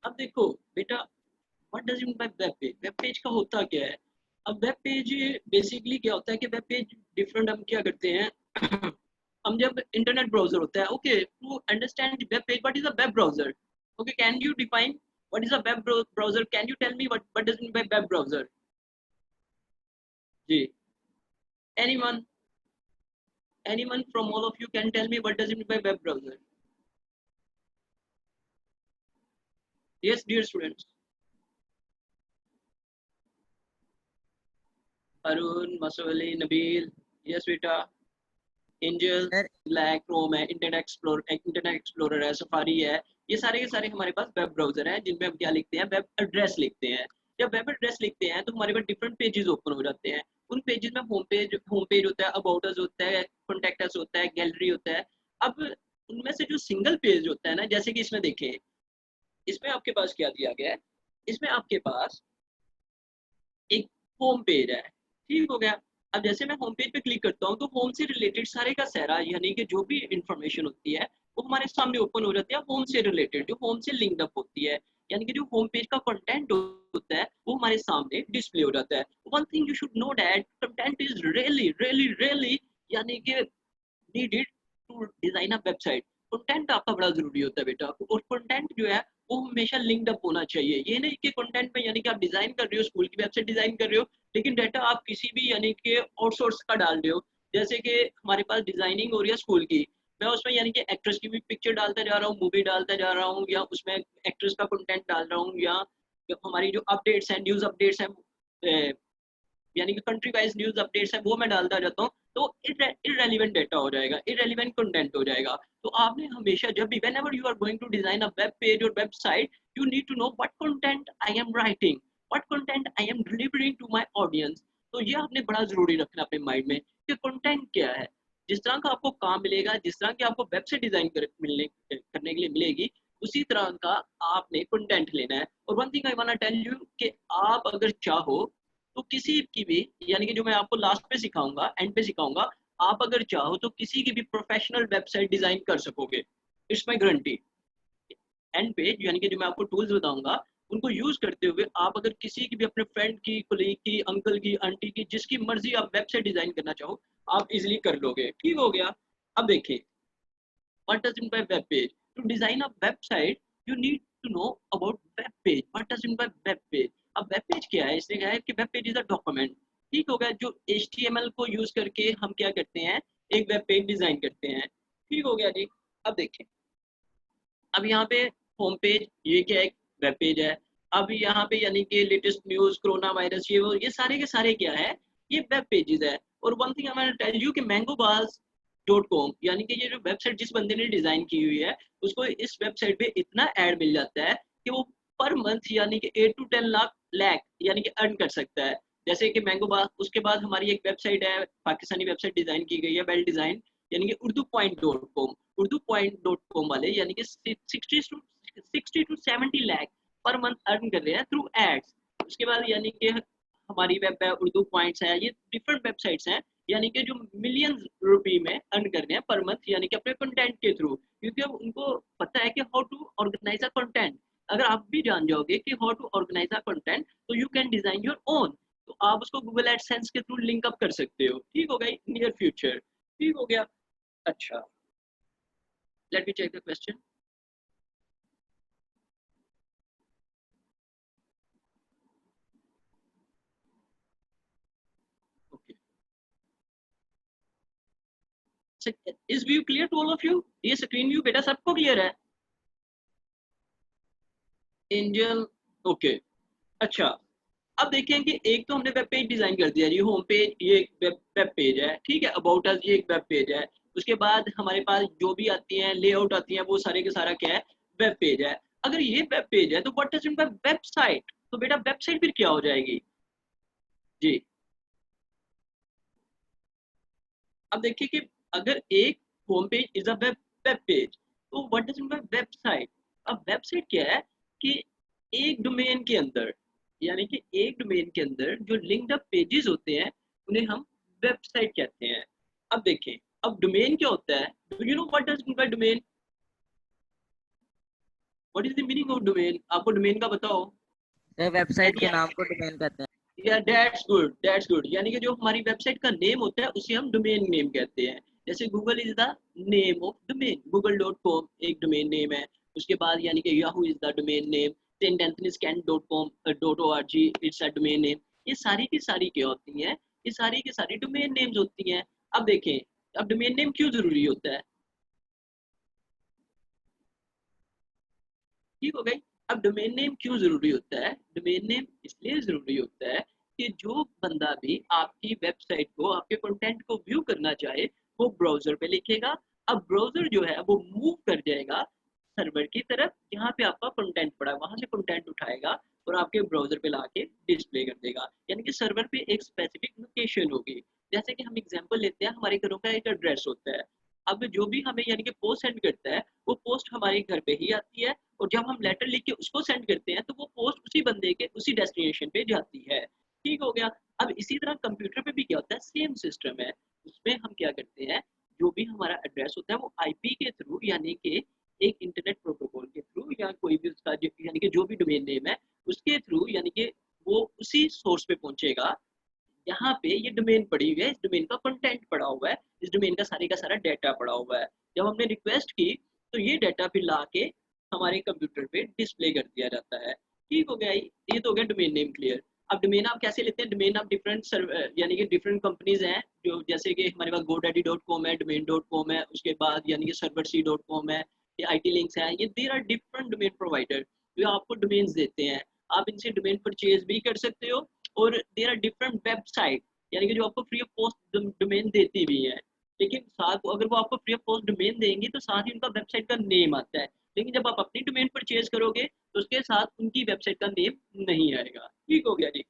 अब देखो बेटा, what does mean by web page? Web page का होता क्या है? अब वेब पेज बेसिकली क्या होता है कि वेब पेज डिफरेंट हम क्या करते हैं हम जब इंटरनेट ब्राउजर होता है, okay, to understand web page, what is a web browser? Okay, can you define what is a web browser? Can you tell me what does mean by web browser? जी, anyone, anyone from all of you can tell me what does it mean by web browser? Yes, dear students. Arun, Masawali, Nabil. Yes, beta. Angel, sir Slack, Chrome है, internet explorer है, safari है। ये सारे के सारे हमारे पास web browser हैं जिनमें हम क्या लिखते हैं, वेब एड्रेस लिखते हैं। जब वेब एड्रेस लिखते हैं तो हमारे पास डिफरेंट पेजेस ओपन हो जाते हैं। उन पेजेस में होम पेज होता है, अबाउट अस होता है, कॉन्टेक्ट अस होता है, गैलरी होता है। अब उनमें से जो सिंगल पेज होता है ना, जैसे कि इसमें देखें, इसमें आपके पास क्या दिया गया है? इसमें आपके पास एक होम पेज है, ठीक हो गया। अब जैसे मैं होम पेज पे क्लिक करता हूँ तो होम से रिलेटेड सारे का सारा, यानी कि जो भी इंफॉर्मेशन होती है वो हमारे सामने ओपन हो जाती है, होम से रिलेटेड, जो होम से लिंक्ड अप होती है। यानी कि जो होम पेज का कंटेंट होता है वो हमारे सामने डिस्प्ले हो जाता है। One thing you should know that content is really really really, यानी कि needed to design a website. Content आपका बड़ा जरूरी होता है बेटा, और कंटेंट जो है वो हमेशा लिंक्ड अप होना चाहिए। ये नहीं कि कंटेंट में, यानी कि आप डिजाइन कर रहे हो, स्कूल की वेबसाइट डिजाइन कर रहे हो, लेकिन डाटा आप किसी भी यानी कि आउटसोर्स का डाल रहे हो। जैसे कि हमारे पास डिजाइनिंग हो रही है स्कूल की, मैं उसमें यानी कि एक्ट्रेस की भी पिक्चर डालता जा रहा हूँ, मूवी डालता जा रहा हूँ, या उसमें एक्ट्रेस का कंटेंट डाल रहा हूँ, या हमारी जो अपडेट्स हैं, न्यूज अपडेट्स हैं, यानी कि कंट्री वाइज न्यूज अपडेट्स है वो मैं डालता जाता हूँ, तो इरेलीवेंट डेटा हो जाएगा, इरेलीवेंट कंटेंट हो जाएगा। तो आपने हमेशा जब भी, whenever you are going to design a web page और website, you need to know what content I am writing, what content I am delivering to my audience. तो ये आपने बड़ा जरूरी रखना अपने माइंड में कि कंटेंट क्या है। जिस तरह का आपको काम मिलेगा, जिस तरह की आपको वेबसाइट डिजाइन करने के लिए मिलेगी, उसी तरह का आपने कंटेंट लेना है। और one thing I want to tell you कि आप अगर चाहो तो किसी की भी, यानी कि जो मैं आपको लास्ट पे सिखाऊंगा, एंड पे सिखाऊंगा, आप अगर चाहो तो किसी की भी प्रोफेशनल वेबसाइट डिजाइन कर सकोगे, इट्स माई गारंटी। एंड पे यानी कि जो मैं आपको टूल्स बताऊंगा उनको यूज करते हुए आप अगर किसी की भी, अपने फ्रेंड की, कोलीग की, अंकल की, आंटी की, जिसकी मर्जी आप वेबसाइट डिजाइन करना चाहो, आप इजिली कर लोगे। ठीक हो गया। अब देखिए, what does it by web page? To design a website, you need to know about web page. What does it by web page? अब वेब पेज क्या है? इसने कहा है कि web page is a document. ठीक हो गया, जो HTML को यूज करके हम क्या करते हैं, एक वेब पेज डिजाइन करते हैं। ठीक हो गया जी। अब देखें, अब यहाँ पे होम पेज, ये क्या है, वेब पेज है। अब यहाँ पे यानी कि लेटेस्ट न्यूज, कोरोना वायरस, ये वो, ये सारे के सारे क्या है, ये वेब पेजेस है। और one thing I tell you कि mangobass.com, यानी कि ये जो वेबसाइट जिस बंदे ने डिजाइन की हुई है, उसको इस वेबसाइट पे इतना ऐड मिल जाता है कि वो पर मंथ यानी कि 8 to 10 लाख यानी कि अर्न कर सकता है। जैसे कि मैंगोबास, उसके बाद हमारी एक वेबसाइट है, पाकिस्तानी वेबसाइट डिजाइन की गई है, वेल डिजाइन, यानी कि urdu.com। urdu.com वाले यानी कि 60 to 70 lakh per month earn कर रहे हैं थ्रू एड्स। उसके बाद यानी कि हमारी वेब है, उर्दू पॉइंट्स है, ये डिफरेंट वेबसाइट्स हैं, यानी कि जो मिलियंस रुपी में अर्न कर रहे हैं पर मंथ, यानी कि अपने कंटेंट के थ्रू, क्योंकि अब उनको पता है कि how to organise a content. अगर आप भी जान जाओगे कि how to organise a content, तो you can design your own. तो आप उसको गूगल एडसेंस के थ्रू लिंक अप कर सकते हो। ठीक हो गया, नियर फ्यूचर। ठीक हो गया। अच्छा, let me check the question. Okay, so, is view clear to all of you? ये स्क्रीन व्यू बेटा सबको क्लियर है? Angel, okay. अच्छा, अब देखें कि एक तो हमने वेब पेज डिजाइन कर दिया जी, होम पेज ये एक वेब पेज है, ठीक है, अबाउट अस ये एक वेब पेज है। उसके बाद हमारे पास जो भी आती हैं, लेआउट आती हैं, वो सारे के सारा क्या है, वेब पेज है। अगर ये वेब पेज है तो what does mean by website? तो बेटा वेबसाइट फिर क्या हो जाएगी जी? अब देखिए कि अगर एक home page is a web page, तो what does mean by website? अब वेबसाइट क्या है कि एक डोमेन के अंदर, यानी कि एक डोमेन के अंदर जो लिंक्ड अप पेजेस होते हैं उन्हें हम वेबसाइट कहते हैं। अब देखें, अब डोमेन क्या होता है? Do you know what does mean bye domain? What is the meaning of domain? आपको डोमेन का बताओ। वेबसाइट के नाम को डोमेन कहते हैं। या दैट्स गुड, दैट्स गुड। यानी कि जो हमारी वेबसाइट का नेम होता है उसे हम डोमेन नेम कहते हैं। जैसे Google is the name of domain, google.com एक डोमेन नेम है। उसके बाद यानी कि Yahoo is the domain name, Saint Anthony's Cantt dot org it's a domain name. ये सारी की सारी क्या होती हैं? ये सारी की सारी डोमेन नेम्स होती हैं। अब देखें, अब डोमेन नेम क्यों जरूरी होता है? ठीक हो गई। अब डोमेन नेम क्यों जरूरी होता है? डोमेन नेम इसलिए जरूरी होता है कि जो बंदा भी आपकी वेबसाइट को, आपके कंटेंट को व्यू करना चाहे, वो ब्राउजर पे लिखेगा। अब ब्राउजर जो है वो मूव कर जाएगा सर्वर की तरफ, जहाँ पे आपका कंटेंट पड़ा है वहां से कंटेंट उठाएगा और आपके ब्राउजर पे लाके डिस्प्ले कर देगा। यानी कि सर्वर पे एक स्पेसिफिक लोकेशन होगी। जैसे कि हम एग्जांपल लेते हैं, हमारे घरों का एक एड्रेस होता है। अब जो भी हमें यानी कि पोस्ट सेंड करता है, वो पोस्ट हमारे घर पे ही आती है, और जब हम लेटर लिख के उसको सेंड करते हैं तो वो पोस्ट उसी बंदे के उसी डेस्टिनेशन पे जाती है। ठीक हो गया। अब इसी तरह कंप्यूटर पे भी क्या होता है, सेम सिस्टम है। उसमें हम क्या करते हैं, जो भी हमारा एड्रेस होता है वो आईपी के थ्रू, यानी कि एक इंटरनेट प्रोटोकॉल के थ्रू, या कोई भी उसका यानी कि जो भी डोमेन नेम है उसके थ्रू, यानी कि वो उसी सोर्स पे पहुंचेगा यहाँ पे ये डोमेन पड़ी हुई है, इस डोमेन का कंटेंट पड़ा हुआ है, इस डोमेन का सारा डाटा पड़ा हुआ है। जब हमने रिक्वेस्ट की तो ये डाटा फिर ला के हमारे कंप्यूटर पे डिस्प्ले कर दिया जाता है। ठीक हो गया, ये तो हो गया डोमेन नेम क्लियर। अब डोमेन आप कैसे लेते हैं? डोमेन आप डिफरेंट यानी कि डिफरेंट कंपनीज हैं, जो जैसे कि हमारे पास godaddy.com है, domain.com है, उसके बाद यानी कि serverc.com है, ये IT लिंक्स है, ये there are different domain provider जो आपको डोमेन्स देते हैं। आप इनसे डोमेन परचेज भी कर सकते हो, और देर आर डिफरेंट वेबसाइट यानी कि जो आपको फ्री ऑफ कॉस्ट डोमेन देती भी है। लेकिन साथ अगर वो आपको फ्री ऑफ कॉस्ट डोमेन देंगी तो साथ ही उनका वेबसाइट का नेम आता है। लेकिन जब आप अपनी डोमेन परचेज करोगे तो उसके साथ उनकी वेबसाइट का नेम नहीं आएगा। ठीक हो गया जी।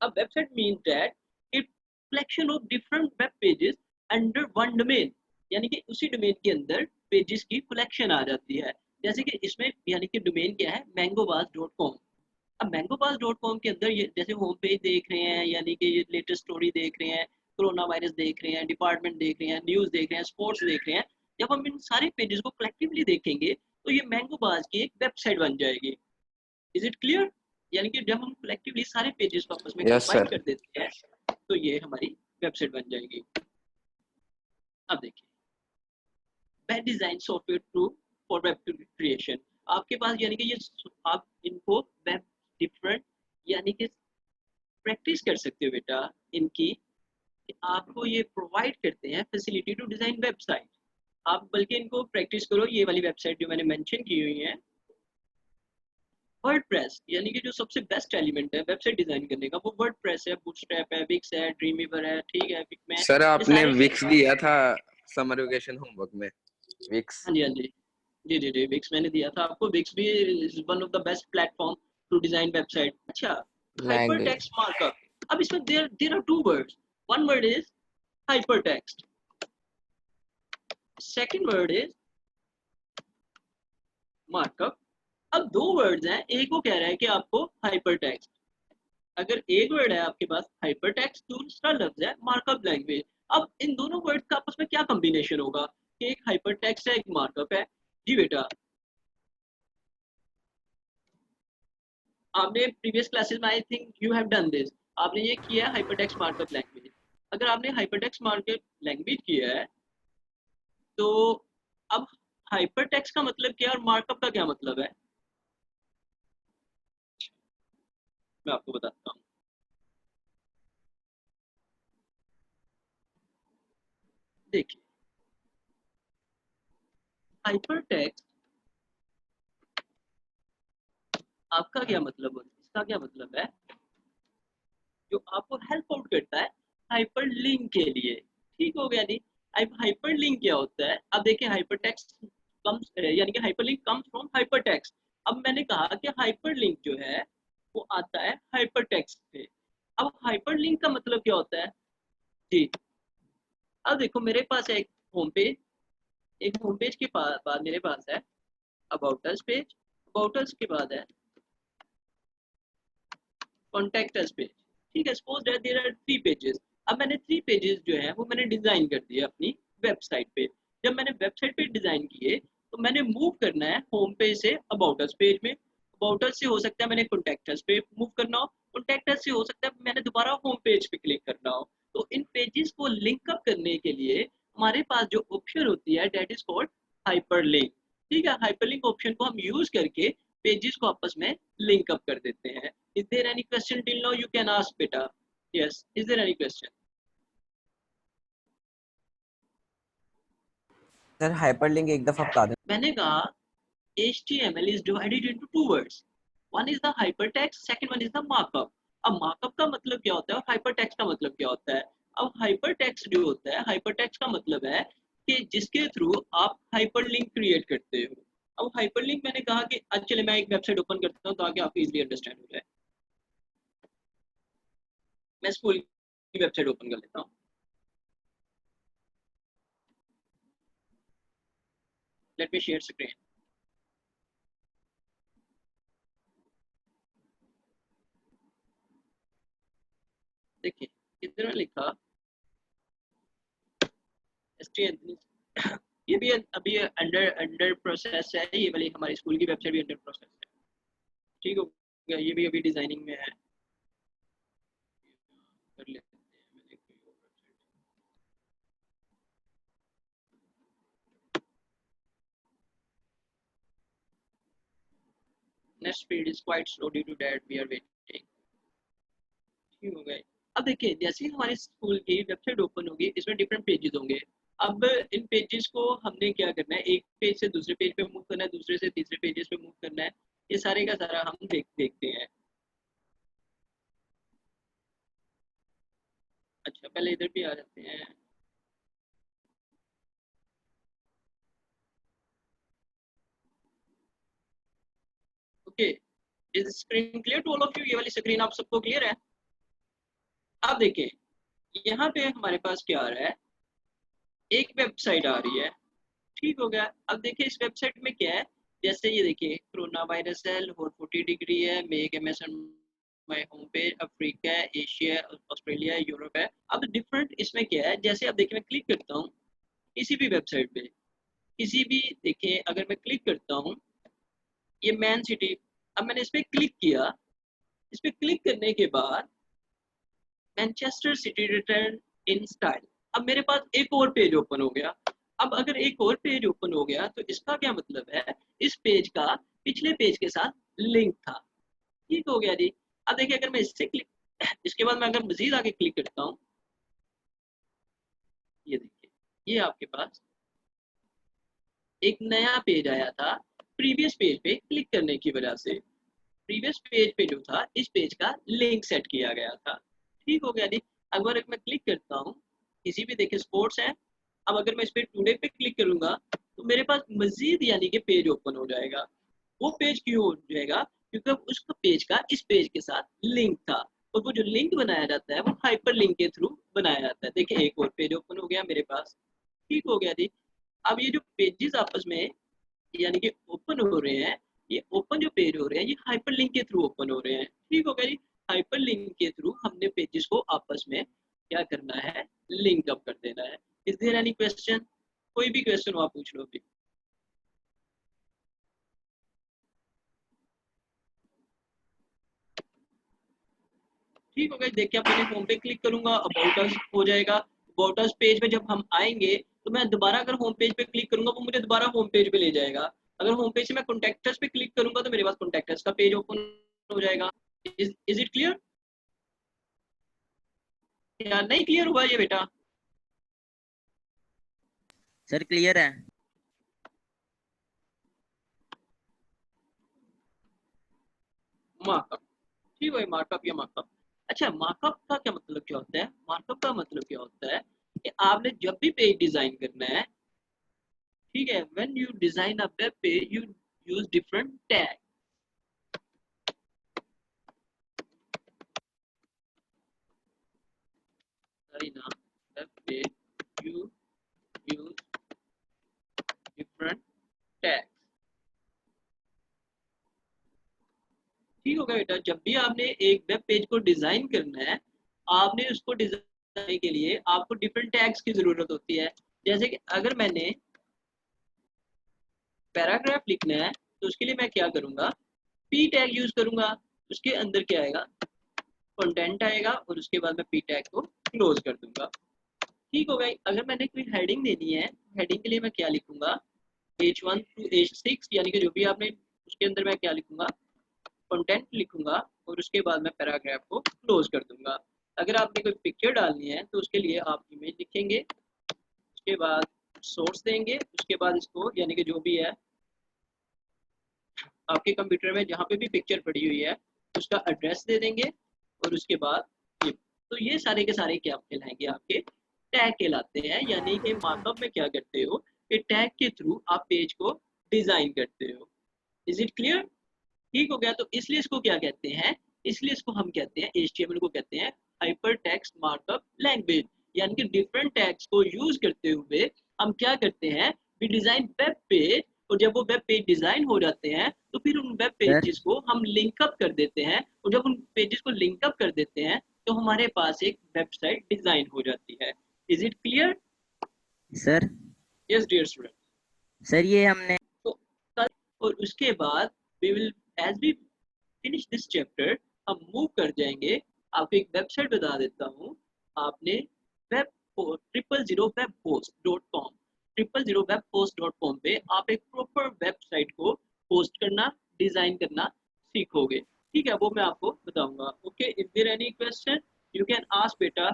अब website mean that it collection of different web pages under one domain, यानी कि उसी डोमेन के अंदर पेजेस की कलेक्शन आ जाती है। जैसे कि इसमें यानी कि डोमेन क्या है, mangobass.com। अब mangopass.com के अंदर ये जैसे होम पेज देख रहे हैं, यानी कि ये लेटेस्ट स्टोरी देख रहे हैं, कोरोना वायरस देख रहे हैं, डिपार्टमेंट देख रहे हैं, न्यूज़ देख रहे हैं, स्पोर्ट्स देख रहे हैं। जब हम इन सारे पेजेस को कलेक्टिवली देखेंगे तो ये मैंगोबाज की एक वेबसाइट बन जाएगी। Is it clear? यानी कि जब हम कलेक्टिवली सारे पेजेस को आपस में यस कंबाइन सर। कर देते हैं तो ये हमारी वेबसाइट बन जाएगी। अब देखिए, web design software two for web creation. आपके पास यानी कि ये आप इनको वेब डिफरेंट यानी कि प्रैक्टिस कर सकते हो बेटा इनकी, कि आपको ये प्रोवाइड करते हैं फैसिलिटी टू डिजाइन वेबसाइट। आप बल्कि इनको प्रैक्टिस करो, ये वाली वेबसाइट जो मैंने मेंशन की हुई है। वर्डप्रेस यानी कि जो सबसे बेस्ट एलिमेंट है वेबसाइट डिजाइन करने का, वो वर्डप्रेस है, बूटस्ट्रैप है, विक्स है, ड्रीमवीवर है। ठीक है, विक में सर ये आपने सारे। विक्स दिया था समर वेकेशन होमवर्क में, विक्स। हाँ जी, हाँ जी, जी जी जी, विक्स मैंने दिया था आपको। विक्स भी is one of the best platform to design website. अच्छा, हाइपर लैंग्वेज। Text markup. अब इसमें there are two words. One word is hyper text, second word is markup. अब दो वर्ड्स हैं, एक वो कह रहा है कि आपको हाइपर टेक्स्ट। अगर एक वर्ड है आपके पास हाइपर टेक्स्ट, दूसरा लफ्ज है मार्कअप लैंग्वेज। अब इन दोनों वर्ड्स का आपस में क्या कॉम्बिनेशन होगा कि एक हाइपर टेक्स्ट है, एक मार्कअप है? जी बेटा, आपने प्रीवियस क्लासेस में I think you have done this, आपने ये किया है हाइपर टेक्स्ट मार्कअप लैंग्वेज। अगर आपने हाइपर टेक्स्ट मार्कअप लैंग्वेज किया है तो अब हाइपर टेक्स्ट का मतलब क्या है और मार्कअप का क्या मतलब है, मैं आपको बताता हूँ। देखिए, हाइपर टेक्स्ट आपका क्या मतलब है, इसका क्या मतलब है, जो आपको हेल्प आउट करता है हाइपर लिंक के लिए। ठीक हो गया जी। अब हाइपर लिंक क्या होता है? अब देखिए, हाइपर टेक्स्ट कम्स यानी कि hyper link comes from hyper text. अब मैंने कहा कि हाइपर लिंक जो है वो आता है हाइपर टेक्स्ट से। अब हाइपर लिंक का मतलब क्या होता है जी? अब देखो, मेरे पास है एक होम पेज, एक होम पेज के बाद मेरे पास है about us page, about us के बाद है कॉन्टेक्ट अस पेज। ठीक है, suppose that there are 3 pages. अब मैंने 3 पेजेस जो है वो मैंने डिजाइन कर दिए अपनी वेबसाइट पे। जब मैंने वेबसाइट पे डिजाइन किए तो मैंने मूव करना है home page say about us page में, अबाउट अस से हो सकता है मैंने कॉन्टैक्ट अस पे मूव करना हो, कॉन्टैक्ट अस से हो सकता है मैंने दोबारा होम पेज पे क्लिक करना हो। तो इन पेजेस को लिंक अप करने के लिए हमारे पास जो ऑप्शन होती है दैट इज कॉल्ड हाइपरलिंक। ठीक है, हाइपरलिंक ऑप्शन को हम यूज करके पेजेस को आपस में लिंक अप कर देते हैं। Is there any question till now? You can ask बेटा। Yes, is there any question? Sir hyperlink एक दफा बता दें। मैंने कहा HTML is divided into two words. One is the hypertext, second one is the markup. अब markup का मतलब क्या होता है और hypertext का मतलब क्या होता है? अब hypertext जो होता है, hypertext का मतलब है कि जिसके थ्रू आप hyperlink क्रिएट करते हो। अब hyperlink मैंने कहा कि चलिए मैं एक वेबसाइट ओपन करता हूँ ताकि आपको इजीली अंडरस्टैंड हो जाए। मैं स्कूल की वेबसाइट ओपन कर लेता हूँ। Let me share screen. देखिए इधर में लिखा ये भी अभी अंडर अंडर प्रोसेस है, ये वाली हमारी स्कूल की वेबसाइट भी अंडर प्रोसेस है। ठीक हो गया, ये भी अभी डिजाइनिंग में है। कर लेते हैं, मैंने कोई और website. Next speed is quite slow due to that we are waiting. ठीक हो गए। अब देखिए जैसे ही हमारी स्कूल की वेबसाइट ओपन होगी इसमें डिफरेंट पेजेस होंगे। अब इन पेजेस को हमने क्या करना है, एक पेज से दूसरे पेज पे मूव करना है, दूसरे से तीसरे पेजेस पे मूव करना है। ये सारे का सारा हम देखते हैं। अच्छा पहले इधर भी आ जाते हैं। Okay, is screen clear to all of you? ये वाली स्क्रीन आप सबको क्लियर है? अब देखिए यहाँ पे हमारे पास क्या आ रहा है, एक वेबसाइट आ रही है। ठीक हो गया। अब देखिए इस वेबसाइट में क्या है, जैसे ये देखिए कोरोना वायरस है, लाहौर 40 डिग्री है, make MSN my home page, Africa है, एशिया, ऑस्ट्रेलिया है, यूरोप है। अब डिफरेंट इसमें क्या है, जैसे अब देखिए मैं क्लिक करता हूँ किसी भी वेबसाइट पे, किसी भी देखिए अगर मैं क्लिक करता हूँ ये मैन सिटी, अब मैंने इस पर क्लिक किया, इस पर क्लिक करने के बाद Manchester city return in style, अब मेरे पास एक और पेज ओपन हो गया। अब अगर एक और पेज ओपन हो गया तो इसका क्या मतलब है, इस पेज का पिछले पेज के साथ लिंक था। ठीक हो गया जी। अब देखिए अगर मैं इससे क्लिक इसके बाद मैं अगर मजीद आगे क्लिक करता हूँ, ये देखिए ये आपके पास एक नया पेज आया था प्रीवियस पेज पे क्लिक करने की वजह से। प्रीवियस पेज पे जो था इस पेज का लिंक सेट किया गया था। ठीक हो गया जी। अगर मैं क्लिक करता हूँ किसी भी देखिए स्पोर्ट्स है, अब अगर मैं इस पे टुडे पे क्लिक करूंगा तो मेरे पास मजीद यानी कि पेज ओपन हो जाएगा। वो पेज क्यों हो जाएगा, क्योंकि उसका पेज का इस पेज के साथ लिंक था, और वो जो लिंक बनाया जाता है वो हाइपर लिंक के थ्रू बनाया जाता है। देखिए एक और पेज ओपन हो गया मेरे पास। ठीक हो गया जी। अब ये जो पेजेस आपस में यानी कि ओपन हो रहे हैं, ये ओपन जो पेज हो रहे हैं ये हाइपरलिंक के थ्रू ओपन हो रहे हैं। ठीक हो गया जी। हाइपरलिंक के थ्रू हमने पेजेस को आपस में क्या करना है, लिंक अप कर देना है। Is there any question? कोई भी क्वेश्चन हो आप पूछ लो अभी। ठीक हो गया। देखिए अपने होम पे क्लिक करूंगा, अबाउट अस हो जाएगा। अबाउट अस पेज पे जब हम आएंगे तो मैं दोबारा अगर होम पेज पे क्लिक करूंगा वो मुझे दोबारा होम पेज पे ले जाएगा। अगर होम पेज से मैं कॉन्टैक्टस पे क्लिक करूंगा तो मेरे पास कॉन्टैक्टस का पेज ओपन हो जाएगा। Is it clear? यार नहीं क्लियर हुआ ये बेटा? सर क्लियर है। मार्कअप। ठीक है, मार्कअप या मार्कअप। अच्छा मार्कअप का क्या मतलब क्या होता है? मार्कअप का मतलब क्या होता है कि आपने जब भी पेज डिजाइन करना है, ठीक है, when you design a web page you use different tag. Sorry ना, web page you use different tag. ठीक होगा बेटा, जब भी आपने एक वेब पेज को डिजाइन करना है, आपने उसको डिजाइन करने के लिए आपको डिफरेंट टैग्स की जरूरत होती है। जैसे कि अगर मैंने पैराग्राफ लिखना है तो उसके लिए मैं क्या करूंगा, पी टैग यूज करूंगा। उसके अंदर क्या आएगा, कंटेंट आएगा और उसके बाद मैं पी टैग को क्लोज कर दूंगा। ठीक हो गया। अगर मैंने कोई हेडिंग देनी है, हेडिंग के लिए मैं क्या लिखूंगा, H1 to H6 यानी कि जो भी आपने, उसके अंदर मैं क्या लिखूंगा, कंटेंट लिखूंगा और उसके बाद मैं पैराग्राफ को क्लोज कर दूंगा। अगर आपने कोई पिक्चर डालनी है तो उसके लिए आप इमेज लिखेंगे, उसके बाद सोर्स देंगे, उसके बाद इसको यानी कि जो भी है आपके कंप्यूटर में जहाँ पे भी पिक्चर पड़ी हुई है उसका एड्रेस दे देंगे और उसके बाद ये, तो ये सारे के सारे क्या कहलाएंगे, आपके टैग कहलाते हैं। यानी कि मार्कअप में क्या करते हो कि टैग के थ्रू आप पेज को डिजाइन करते हो। Is it clear? ठीक हो गया। तो इसलिए इसको क्या कहते हैं, इसलिए इसको हम कहते हैं, HTML को कहते हैं हाइपर टेक्स्ट मार्कअप लैंग्वेज। यानी कि डिफरेंट टैग्स को यूज करते हुए हम क्या करते हैं, वी डिजाइन वेब पेज, और जब वो वेब पेज डिजाइन हो जाते हैं तो फिर उन वेब सर पेजेस को हम लिंक अप कर देते हैं, और जब उन पेजेस को लिंक अप कर देते हैं तो हमारे पास एक वेबसाइट डिजाइन हो जाती है। Is it clear? Sir yes dear student. Sir ये हमने तो और उसके बाद we will as we finish this chapter हम मूव कर जाएंगे। आपको एक वेबसाइट बता देता हूँ, आपने वेब 000webhost.com 000webhost.com पे आप एक प्रॉपर वेबसाइट को होस्ट करना, डिजाइन करना सीखोगे। ठीक है, वो मैं आपको बताऊंगा। Okay, if there any question you can ask बेटा